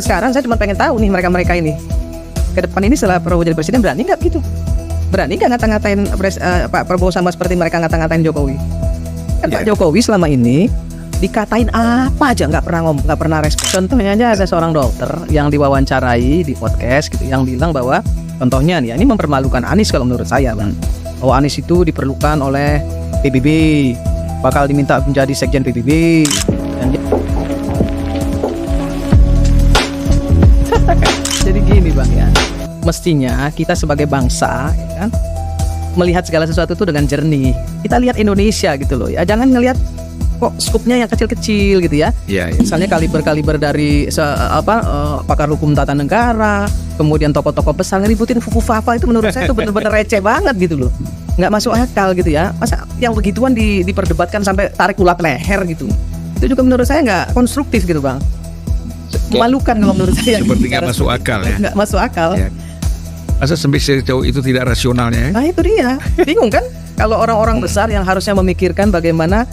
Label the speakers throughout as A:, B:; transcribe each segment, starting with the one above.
A: sekarang saya cuma pengen tahu nih mereka ini ke depan ini setelah Prabowo jadi presiden berani nggak gitu? Berani nggak ngata-ngatain Pak Prabowo sama seperti mereka ngata-ngatain Jokowi? Kan Pak Jokowi selama ini dikatain apa aja nggak pernah respon. Contohnya aja ada seorang dokter yang diwawancarai di podcast gitu yang bilang bahwa contohnya nih, ini mempermalukan Anies kalau menurut saya bang. Bahwa Anies itu diperlukan oleh PBB, bakal diminta menjadi sekjen PBB. Jadi gini bang ya, mestinya kita sebagai bangsa ya kan, melihat segala sesuatu itu dengan jernih. Kita lihat Indonesia gitu loh ya, jangan ngelihat kok skupnya yang kecil-kecil gitu ya. Misalnya kaliber dari pakar hukum tata negara, kemudian tokoh-tokoh besar ngeributin fufu-fafa, itu menurut saya itu benar-benar receh banget gitu loh. Nggak masuk akal gitu ya. Masa yang begituan diperdebatkan sampai tarik ulat leher gitu. Itu juga menurut saya nggak konstruktif gitu bang. Memalukan kalau menurut saya.
B: Seperti nggak masuk akal ya.
A: Nggak masuk akal.
B: Ya. Masa sampai sejauh itu tidak rasionalnya ya?
A: Nah itu dia. Bingung kan? Kalau orang-orang besar yang harusnya memikirkan bagaimana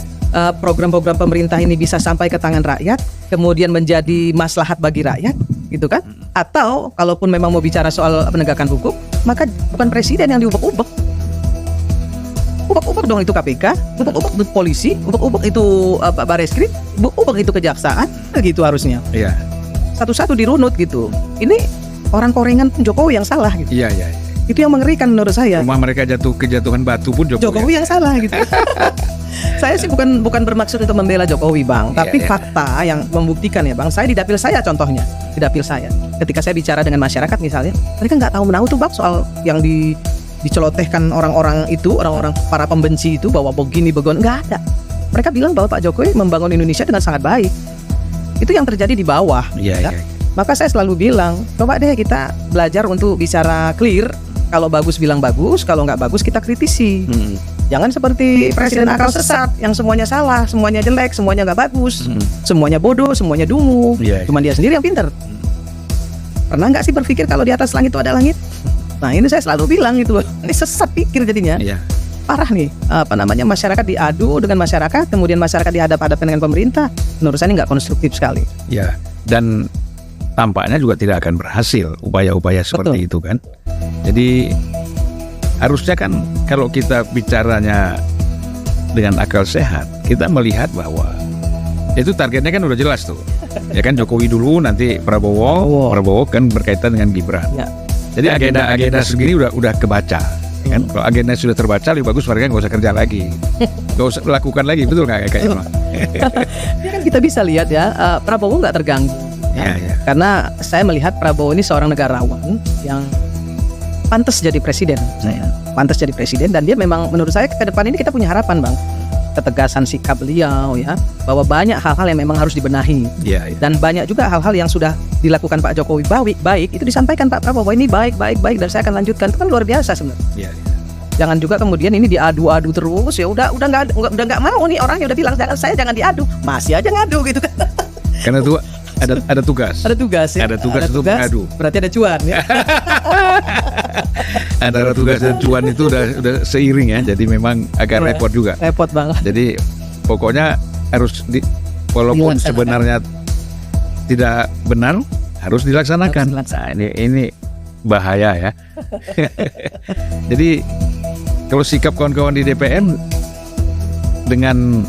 A: program-program pemerintah ini bisa sampai ke tangan rakyat, kemudian menjadi maslahat bagi rakyat, gitu kan? Atau kalaupun memang mau bicara soal penegakan hukum, maka bukan presiden yang diubek-ubek. Ubek-ubek dong itu KPK, ubek-ubek itu polisi, ubek-ubek itu Bareskrim, ubek-ubek itu kejaksaan, gitu harusnya.
B: Iya.
A: Satu-satu dirunut gitu. Ini orang korengan pun Jokowi yang salah gitu.
B: Iya.
A: Itu yang mengerikan menurut saya.
B: Rumah mereka kejatuhan batu pun
A: Jokowi yang salah gitu. Saya sih bukan bermaksud untuk membela Jokowi bang, tapi fakta yang membuktikan ya bang. Saya di dapil saya contohnya, di dapil saya, ketika saya bicara dengan masyarakat misalnya, mereka nggak tahu menahu tuh bang soal yang dicelotehkan orang-orang itu, orang-orang para pembenci itu bahwa begini begon, nggak ada. Mereka bilang bahwa Pak Jokowi membangun Indonesia dengan sangat baik. Itu yang terjadi di bawah.
B: Iya.
A: Maka saya selalu bilang, coba deh kita belajar untuk bicara clear. Kalau bagus bilang bagus, kalau nggak bagus kita kritisi. Jangan seperti presiden akal sesat yang semuanya salah, semuanya jelek, semuanya nggak bagus, semuanya bodoh, semuanya dungu. Cuma dia sendiri yang pintar. Pernah nggak sih berpikir kalau di atas langit itu ada langit? Nah ini saya selalu bilang itu, ini sesat pikir jadinya. Parah nih, masyarakat diadu dengan masyarakat, kemudian masyarakat dihadap-hadapkan dengan pemerintah. Menurut saya ini nggak konstruktif sekali.
B: Ya, dan tampaknya juga tidak akan berhasil upaya-upaya seperti itu kan. Jadi harusnya kan kalau kita bicaranya dengan akal sehat, kita melihat bahwa itu targetnya kan udah jelas tuh. Ya kan Jokowi dulu, nanti Prabowo kan berkaitan dengan Gibran. Jadi agenda segini udah kebaca. Kan kalau agenda sudah terbaca, lebih bagus mereka nggak usah kerja lagi, nggak usah lakukan lagi, betul nggak kayaknya?
A: Ya kan kita bisa lihat ya, Prabowo nggak terganggu. Karena saya melihat Prabowo ini seorang negarawan yang pantas jadi presiden. Pantas jadi presiden, dan dia memang menurut saya ke depan ini kita punya harapan bang. Ketegasan sikap beliau ya, bahwa banyak hal-hal yang memang harus dibenahi. Dan banyak juga hal-hal yang sudah dilakukan Pak Jokowi baik, itu disampaikan Pak Prabowo ini baik, dan saya akan lanjutkan. Itu kan luar biasa sebenarnya. Jangan juga kemudian ini diadu-adu terus, ya udah nggak mau nih orangnya udah bilang jangan diadu, masih aja ngadu gitu kan.
B: Karena itu ada tugas.
A: Ada tugas ya.
B: Ada tugas untuk mengadu.
A: Berarti ada cuan ya.
B: Antara tugas dan cuan itu udah seiring ya. Jadi memang agak repot juga.
A: Repot banget.
B: Jadi pokoknya harus walaupun sebenarnya tidak benar, harus dilaksanakan. Nah, ini bahaya ya. Jadi kalau sikap kawan-kawan di DPM dengan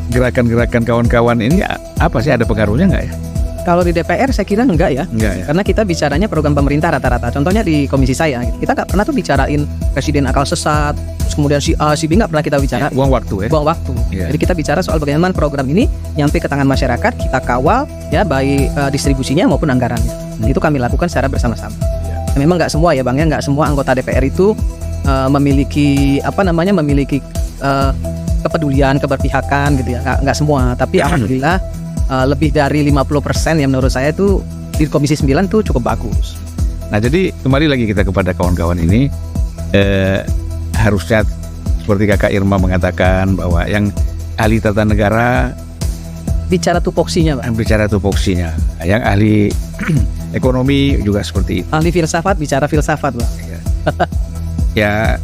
B: gerakan-gerakan kawan-kawan ini apa sih, ada pengaruhnya nggak ya?
A: Kalau di DPR saya kira enggak ya. Karena kita bicaranya program pemerintah rata-rata. Contohnya di komisi saya, kita nggak pernah tuh bicarain presiden akal sesat, terus kemudian si A, si B nggak pernah kita bicara.
B: Buang waktu ya.
A: Buang waktu. Jadi kita bicara soal bagaimana program ini nyampe ke tangan masyarakat, kita kawal ya, baik distribusinya maupun anggarannya. Itu kami lakukan secara bersama-sama. Memang nggak semua ya bang ya, nggak semua anggota DPR itu memiliki kepedulian, keberpihakan gitu ya. Nggak semua, tapi alhamdulillah lebih dari 50% yang menurut saya itu di Komisi 9 tuh cukup bagus.
B: Nah jadi kembali lagi kita kepada kawan-kawan ini, harusnya seperti Kakak Irma mengatakan bahwa yang ahli tata negara
A: bicara tupoksinya Pak.
B: Bicara tupoksinya, yang ahli ekonomi juga seperti itu.
A: Ahli filsafat bicara filsafat Pak.
B: Ya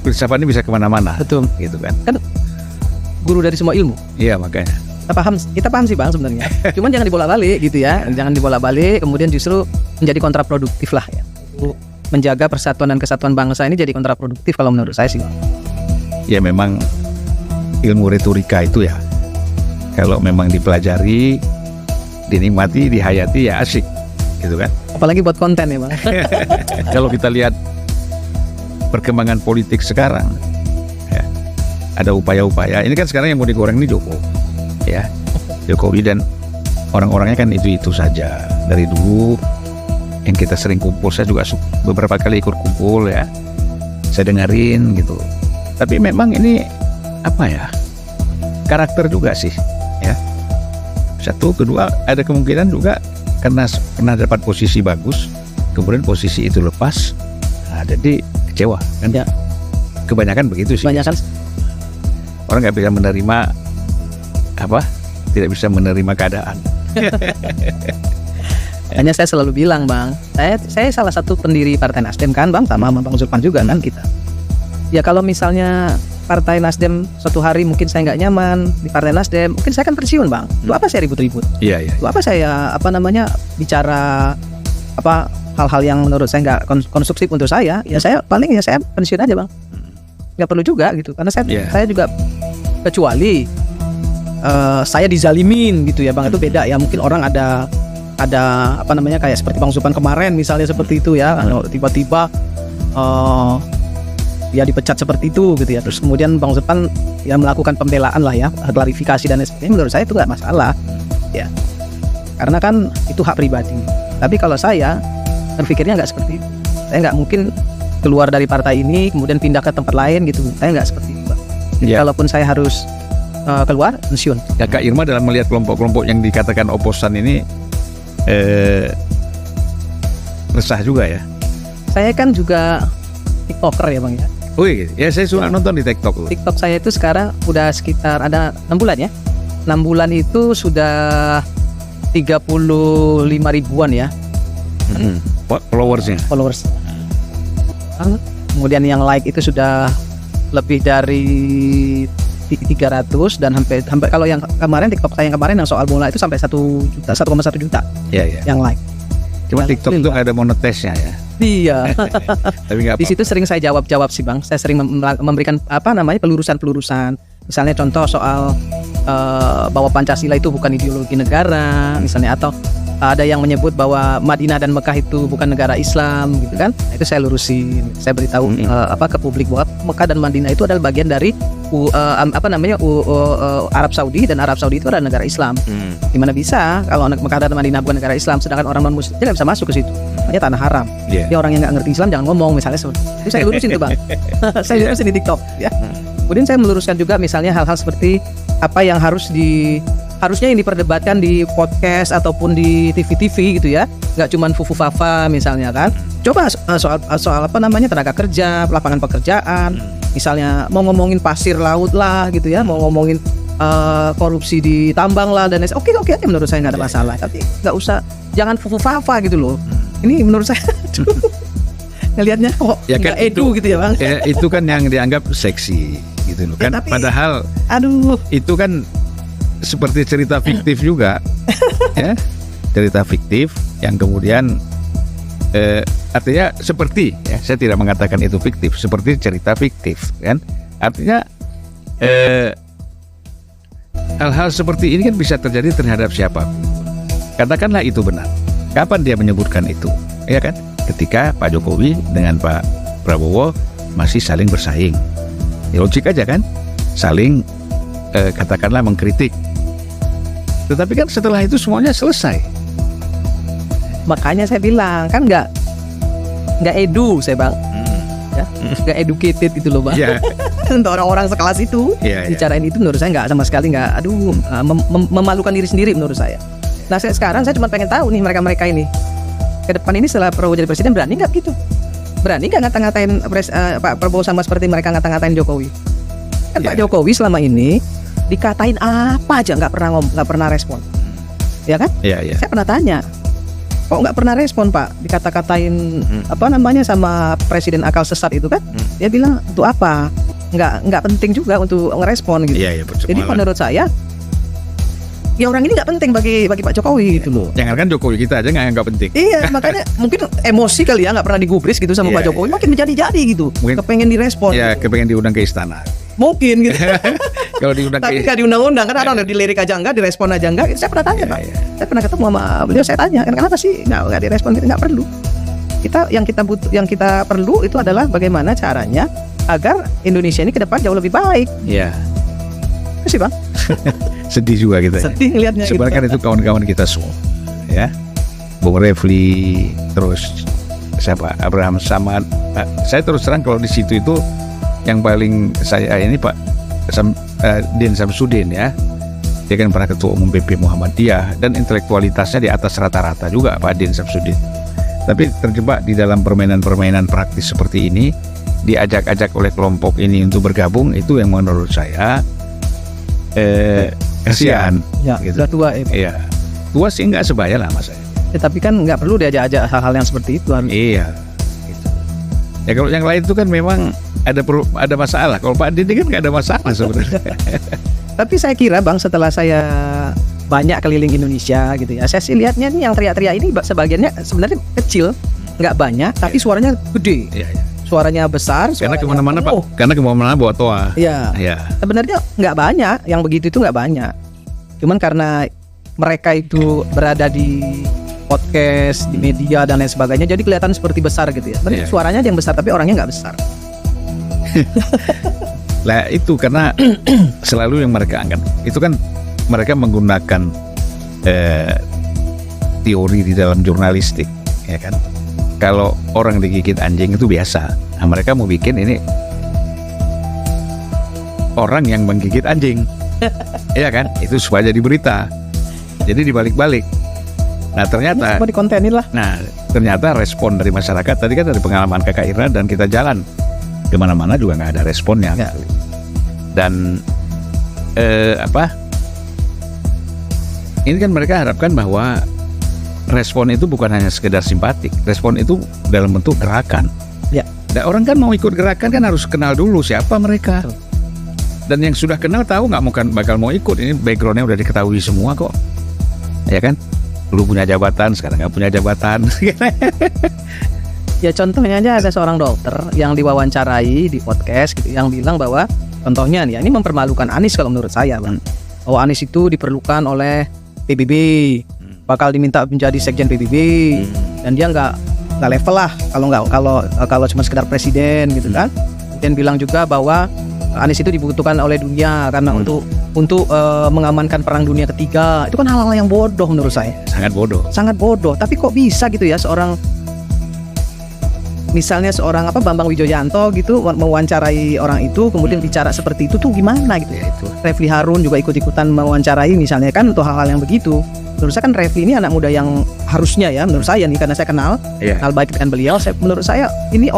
B: filsafat ini bisa kemana-mana.
A: Betul.
B: Gitu kan.
A: Kan guru dari semua ilmu.
B: Iya makanya.
A: Kita paham sih Bang sebenarnya. Cuman jangan dibolak-balik gitu ya. Jangan dibolak-balik, kemudian justru menjadi kontraproduktif lah ya. Untuk menjaga persatuan dan kesatuan bangsa ini jadi kontraproduktif kalau menurut saya sih Bang.
B: Ya memang ilmu retorika itu ya, kalau memang dipelajari, dinikmati, dihayati ya asik gitu kan.
A: Apalagi buat konten ya Bang.
B: Kalau kita lihat perkembangan politik sekarang ya, ada upaya-upaya. Ini kan sekarang yang mau digoreng ini Jokowi dan orang-orangnya kan itu saja. Dari dulu yang kita sering kumpul, saya juga beberapa kali ikut kumpul ya, saya dengerin gitu. Tapi memang ini karakter juga sih ya. Satu, kedua ada kemungkinan juga karena pernah dapat posisi bagus, kemudian posisi itu lepas, jadi kecewa kan ya. Kebanyakan begitu sih.
A: Kebanyakan
B: orang nggak bisa menerima tidak bisa menerima keadaan.
A: Hanya saya selalu bilang Bang, saya salah satu pendiri Partai Nasdem kan Bang, sama Bang Zulfan juga kan kita. Ya kalau misalnya Partai Nasdem suatu hari mungkin saya nggak nyaman di Partai Nasdem, mungkin saya akan pensiun Bang. Itu apa saya ribut-ribut?
B: Iya.
A: Itu apa saya bicara hal-hal yang menurut saya nggak konstruktif untuk saya? Ya saya paling saya pensiun aja Bang. Nggak perlu juga gitu, karena saya juga kecuali saya dizalimin gitu ya Bang, itu beda ya. Mungkin orang ada kayak seperti Bang Zulfan kemarin misalnya seperti itu ya, tiba-tiba dia dipecat seperti itu gitu ya. Terus kemudian Bang Zulfan ya melakukan pembelaan lah ya, klarifikasi dan sebagainya. Menurut saya itu nggak masalah ya, karena kan itu hak pribadi. Tapi kalau saya berpikirnya nggak seperti itu. Saya nggak mungkin keluar dari partai ini kemudian pindah ke tempat lain gitu. Saya nggak seperti itu. Kalaupun saya harus keluar, pensiun.
B: Ya Kak Irma dalam melihat kelompok-kelompok yang dikatakan oposan ini resah juga ya.
A: Saya kan juga TikToker ya Bang ya.
B: Oh iya, ya saya suka nonton di TikTok.
A: TikTok saya itu sekarang udah sekitar ada 6 bulan ya. 6 bulan itu sudah 35 ribuan ya. Followers. Kemudian yang like itu sudah lebih dari 300 dan sampai kalau yang kemarin TikTok saya yang kemarin yang soal bola itu sampai 1 juta, 1,1 juta.
B: Iya.
A: Yang like.
B: Cuma TikTok itu ada monetesnya ya.
A: Iya.
B: Tapi nggak apa-apa.
A: Di situ sering saya jawab sih Bang. Saya sering memberikan pelurusan. Misalnya contoh soal bahwa Pancasila itu bukan ideologi negara, misalnya, atau ada yang menyebut bahwa Madinah dan Mekah itu bukan negara Islam gitu kan. Itu saya lurusin. Saya beritahu ke publik bahwa Mekah dan Madinah itu adalah bagian dari Arab Saudi, dan Arab Saudi itu adalah negara Islam. Gimana bisa kalau Mekah dan Madinah bukan negara Islam, sedangkan orang non muslim tidak bisa masuk ke situ. Hanya tanah haram. Dia orang yang nggak ngerti Islam jangan ngomong misalnya seperti itu. Saya lurusin tuh Bang. Saya lurusin di TikTok ya. Kemudian saya meluruskan juga misalnya hal-hal seperti apa yang harusnya yang diperdebatkan di podcast ataupun di TV-TV gitu ya, nggak cuman fufu-fafa misalnya kan. Coba soal tenaga kerja, lapangan pekerjaan, misalnya mau ngomongin pasir laut lah gitu ya, mau ngomongin korupsi di tambang lah dan oke aja menurut saya nggak ada masalah. Tapi nggak usah, jangan fufu-fafa gitu loh. Ini menurut saya ngelihatnya kok nggak edu gitu ya Bang.
B: Ya, itu kan yang dianggap seksi gitu loh kan. Tapi, padahal itu kan seperti cerita fiktif juga ya, cerita fiktif yang kemudian artinya seperti ya, saya tidak mengatakan itu fiktif, seperti cerita fiktif kan, artinya hal-hal seperti ini kan bisa terjadi terhadap siapapun. Katakanlah itu benar, kapan dia menyebutkan itu ya kan, ketika Pak Jokowi dengan Pak Prabowo masih saling bersaing, ya logik aja kan, saling katakanlah mengkritik. Tetapi kan setelah itu semuanya selesai.
A: Makanya saya bilang kan nggak edu saya Bang, ya nggak educated gitu loh Bang. Untuk orang-orang sekelas itu bicarain itu menurut saya nggak sama sekali nggak, memalukan diri sendiri menurut saya. Nah sekarang saya cuma pengen tahu nih mereka ini ke depan ini setelah Prabowo jadi presiden berani nggak gitu? Berani nggak ngata-ngatain Pak Prabowo sama seperti mereka ngata-ngatain Jokowi? Kan Pak Jokowi selama ini dikatain apa aja nggak pernah respon, ya kan? Saya pernah tanya, kok nggak pernah respon Pak? Dikata-katain sama presiden akal sesat itu kan? Dia bilang untuk apa? Nggak penting juga untuk ngerespon gitu. Jadi menurut saya ya orang ini nggak penting bagi Pak Jokowi gitu loh.
B: Jangan kan Jokowi kita aja nggak penting.
A: Iya, makanya mungkin emosi kali ya, nggak pernah digubris gitu sama Pak Jokowi, makin menjadi gitu.
B: Mungkin,
A: kepengen direspon.
B: Ya, kepengen diundang ke istana.
A: Mungkin gitu.
B: Kalau diundang
A: tapi nggak diundang-undang kan, ada dilirik aja enggak, direspon aja enggak. Saya pernah tanya Pak. Saya pernah ketemu sama beliau, saya tanya, kenapa sih nggak direspon? Nggak perlu. Yang kita perlu itu adalah bagaimana caranya agar Indonesia ini ke depan jauh lebih baik.
B: Iya.
A: Itu sih Bang.
B: Sedih juga kita.
A: Sedih ngelihatnya.
B: Sebenarnya kan itu kawan-kawan kita semua, ya. Bung Refli, terus siapa? Abraham Samad. Saya terus terang kalau di situ itu yang paling saya ini Pak Din Samsudin, ya. Dia kan pernah ketua umum PP Muhammadiyah dan intelektualitasnya di atas rata-rata juga Pak Din Samsudin. Tapi terjebak di dalam permainan-permainan praktis seperti ini, diajak-ajak oleh kelompok ini untuk bergabung, itu yang menurut saya kasihan.
A: Ya,
B: gitu.
A: Sudah tua ya.
B: Iya, tua sih nggak sebaya lah mas saya.
A: Tapi kan nggak perlu diajak-ajak hal-hal yang seperti itu.
B: Iya. Gitu. Ya kalau yang lain itu kan memang ada masalah. Kalau Pak Didi kan nggak ada masalah sebenarnya.
A: Tapi saya kira Bang, setelah saya banyak keliling Indonesia gitu ya, saya sih lihatnya nih yang teriak-teriak ini sebagiannya sebenarnya kecil, nggak banyak, tapi suaranya gede.
B: Iya.
A: Suaranya besar.
B: Karena kemana-mana Pak. Karena kemana-mana bawa toa.
A: Iya.
B: Iya.
A: Sebenarnya nggak banyak yang begitu itu, nggak banyak. Cuman karena mereka itu berada di podcast, di media dan lain sebagainya, jadi kelihatan seperti besar gitu ya. Sebenarnya suaranya yang besar tapi orangnya nggak besar.
B: Lah itu karena selalu yang mereka angkat itu kan mereka menggunakan teori di dalam jurnalistik, ya kan. Kalau orang digigit anjing itu biasa. Nah, mereka mau bikin ini orang yang menggigit anjing. Iya kan? Itu supaya jadi berita. Jadi dibalik-balik. Nah, ternyata
A: coba dikontenin lah.
B: Nah, ternyata respon dari masyarakat tadi kan dari pengalaman Kakak Ira, dan kita jalan kemana-mana juga nggak ada responnya. Ya. Dan ini kan mereka harapkan bahwa respon itu bukan hanya sekedar simpatik, respon itu dalam bentuk gerakan.
A: Ya.
B: Dan orang kan mau ikut gerakan kan harus kenal dulu siapa mereka. Dan yang sudah kenal tahu nggak bakal mau ikut. Ini backgroundnya udah diketahui semua kok, ya kan? Dulu punya jabatan, sekarang nggak punya jabatan.
A: Ya contohnya aja ada seorang dokter yang diwawancarai di podcast gitu, yang bilang bahwa contohnya nih, ini mempermalukan Anies kalau menurut saya Bang. Bahwa Anies itu diperlukan oleh PBB, bakal diminta menjadi sekjen PBB, dan dia nggak level lah kalau cuma sekedar presiden gitu kan. Dan bilang juga bahwa Anies itu dibutuhkan oleh dunia karena untuk mengamankan perang dunia ketiga. Itu kan hal-hal yang bodoh menurut saya. Sangat bodoh. Tapi kok bisa gitu ya misalnya seorang Bambang Wijoyanto gitu mewawancarai orang itu, kemudian bicara seperti itu tuh gimana gitu ya. Itu Refli Harun juga ikut-ikutan mewawancarai misalnya kan, untuk hal-hal yang begitu. Menurut saya kan Refli ini anak muda yang harusnya ya, menurut saya nih, karena saya kenal baik dengan beliau, menurut saya ini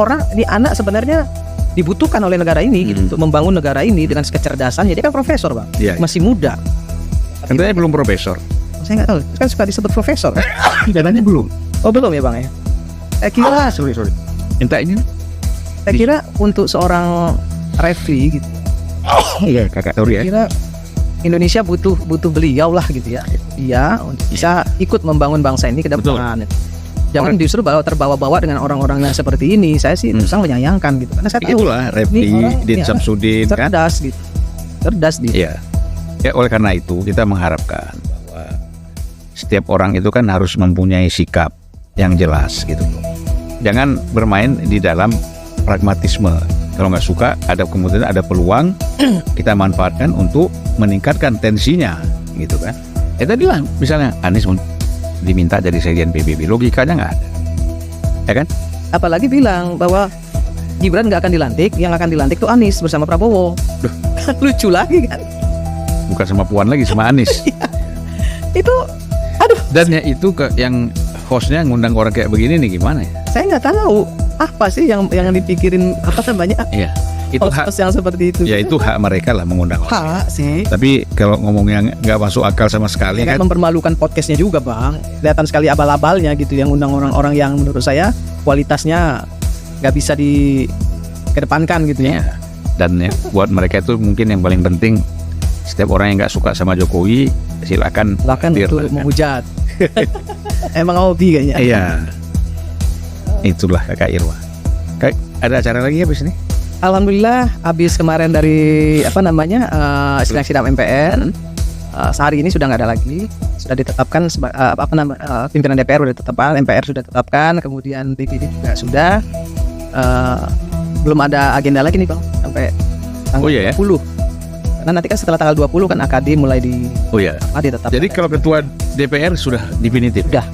A: anak sebenarnya dibutuhkan oleh negara ini gitu, untuk membangun negara ini dengan kecerdasannya. Dia kan profesor Bang, masih muda.
B: Katanya belum profesor.
A: Saya nggak tahu, kan suka disebut profesor.
B: Katanya belum.
A: Oh belum ya Bang ya. Saya kira
B: sorry. Minta ini.
A: Saya kira untuk seorang Refli gitu.
B: Iya kakak sorry ya.
A: Saya kira Indonesia butuh beliau lah gitu ya. Dia untuk bisa ikut membangun bangsa ini ke depan. Jangan justru terbawa-bawa dengan orang-orang yang seperti ini. Saya sih terus menyayangkan gitu. Karena saya tahu
B: itulah Refli, Din Samsudin kan
A: cerdas gitu. Cerdas dia.
B: Ya oleh karena itu kita mengharapkan bahwa setiap orang itu kan harus mempunyai sikap yang jelas gitu. Jangan bermain di dalam pragmatisme. Kalau nggak suka, kemudian ada peluang, kita manfaatkan untuk meningkatkan tensinya, gitu kan? Tadi lah, misalnya Anies diminta jadi sekjen PBB, logikanya nggak ada, ya kan?
A: Apalagi bilang bahwa Gibran nggak akan dilantik, yang akan dilantik tuh Anies bersama Prabowo. Lucu lagi kan?
B: Bukan sama Puan lagi, sama Anies.
A: Itu, aduh.
B: Dan ya itu yang hostnya ngundang orang kayak begini nih gimana ya?
A: Saya nggak tahu apa sih yang dipikirin namanya?
B: Iya, itu
A: hak yang seperti itu.
B: Ya itu hak mereka lah mengundang
A: hak sih.
B: Tapi kalau ngomongnya nggak masuk akal sama sekali
A: kan mempermalukan podcastnya juga Bang. Kelihatan sekali abal-abalnya gitu, yang undang orang-orang yang menurut saya kualitasnya nggak bisa dikedepankan gitu ya.
B: Dan ya buat mereka itu mungkin yang paling penting Setiap orang yang nggak suka sama Jokowi silakan hadir.
A: untuk menghujat. Emang hobi kayaknya.
B: Iya. Itulah Kakak Irma. Kak, ada acara lagi habis ini?
A: Alhamdulillah habis kemarin dari sidang MPR. Sehari ini sudah nggak ada lagi, sudah ditetapkan pimpinan DPR sudah ditetapkan, MPR sudah ditetapkan, kemudian DPD juga sudah. Belum ada agenda lagi nih Bang sampai tanggal 20. Karena nanti kan setelah tanggal 20 kan AKD mulai ditetapkan.
B: Jadi kalau ketua DPR sudah definitif?
A: Sudah.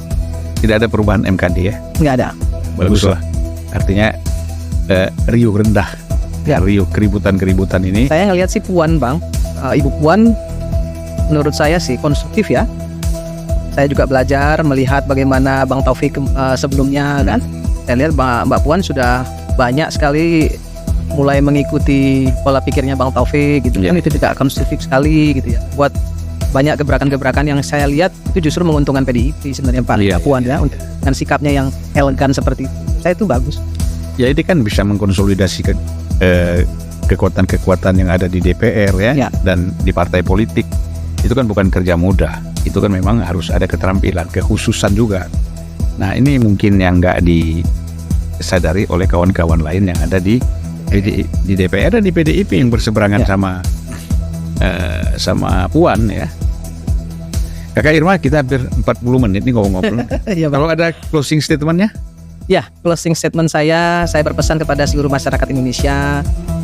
B: Tidak ada perubahan MKD ya?
A: Nggak ada.
B: Baguslah. Artinya riuh rendah.
A: Ya.
B: Riuh keributan-keributan ini.
A: Saya ngelihat sih Puan Bang, Ibu Puan menurut saya sih konstruktif ya. Saya juga belajar melihat bagaimana Bang Taufik sebelumnya kan. Saya lihat Mbak Puan sudah banyak sekali mulai mengikuti pola pikirnya Bang Taufik gitu kan, itu tidak konstruktif sekali gitu ya. Buat banyak gebrakan-gebrakan yang saya lihat itu justru menguntungkan PDIP sebenarnya Pak Puan ya, dengan sikapnya yang elegan seperti itu. Saya itu bagus.
B: Ya ini kan bisa mengkonsolidasi kekuatan-kekuatan yang ada di DPR ya, dan di partai politik. Itu kan bukan kerja mudah. Itu kan memang harus ada keterampilan, kekhususan juga. Nah ini mungkin yang nggak disadari oleh kawan-kawan lain yang ada di DPR dan di PDIP yang berseberangan sama Puan ya. Kakak Irma, kita hampir 40 menit nih ngobrol. Kalau ada closing statementnya?
A: Ya, closing statement saya berpesan kepada seluruh masyarakat Indonesia,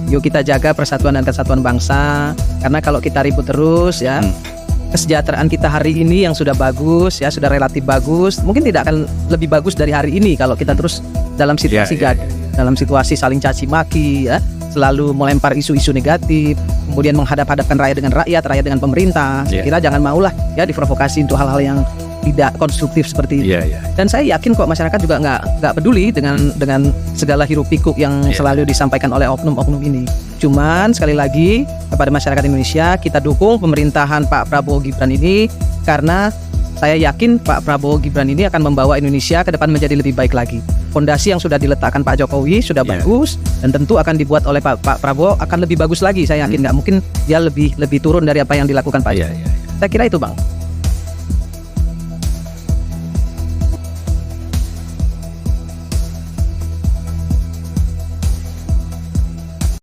A: yuk kita jaga persatuan dan kesatuan bangsa. Karena kalau kita ribut terus ya, kesejahteraan kita hari ini yang sudah bagus ya, sudah relatif bagus, mungkin tidak akan lebih bagus dari hari ini kalau kita terus dalam situasi dalam situasi saling caci maki ya, selalu melempar isu-isu negatif, kemudian menghadap-hadapkan rakyat dengan pemerintah. Saya kira jangan maulah ya diprovokasi untuk hal-hal yang tidak konstruktif seperti itu. Dan saya yakin kok masyarakat juga nggak peduli dengan segala hiruk pikuk yang selalu disampaikan oleh oknum-oknum ini. Cuman sekali lagi kepada masyarakat Indonesia, kita dukung pemerintahan Pak Prabowo Gibran ini karena saya yakin Pak Prabowo Gibran ini akan membawa Indonesia ke depan menjadi lebih baik lagi. Fondasi yang sudah diletakkan Pak Jokowi sudah bagus, dan tentu akan dibuat oleh Pak Prabowo akan lebih bagus lagi. Saya yakin nggak mungkin dia lebih turun dari apa yang dilakukan Pak Jokowi. Saya kira itu Bang.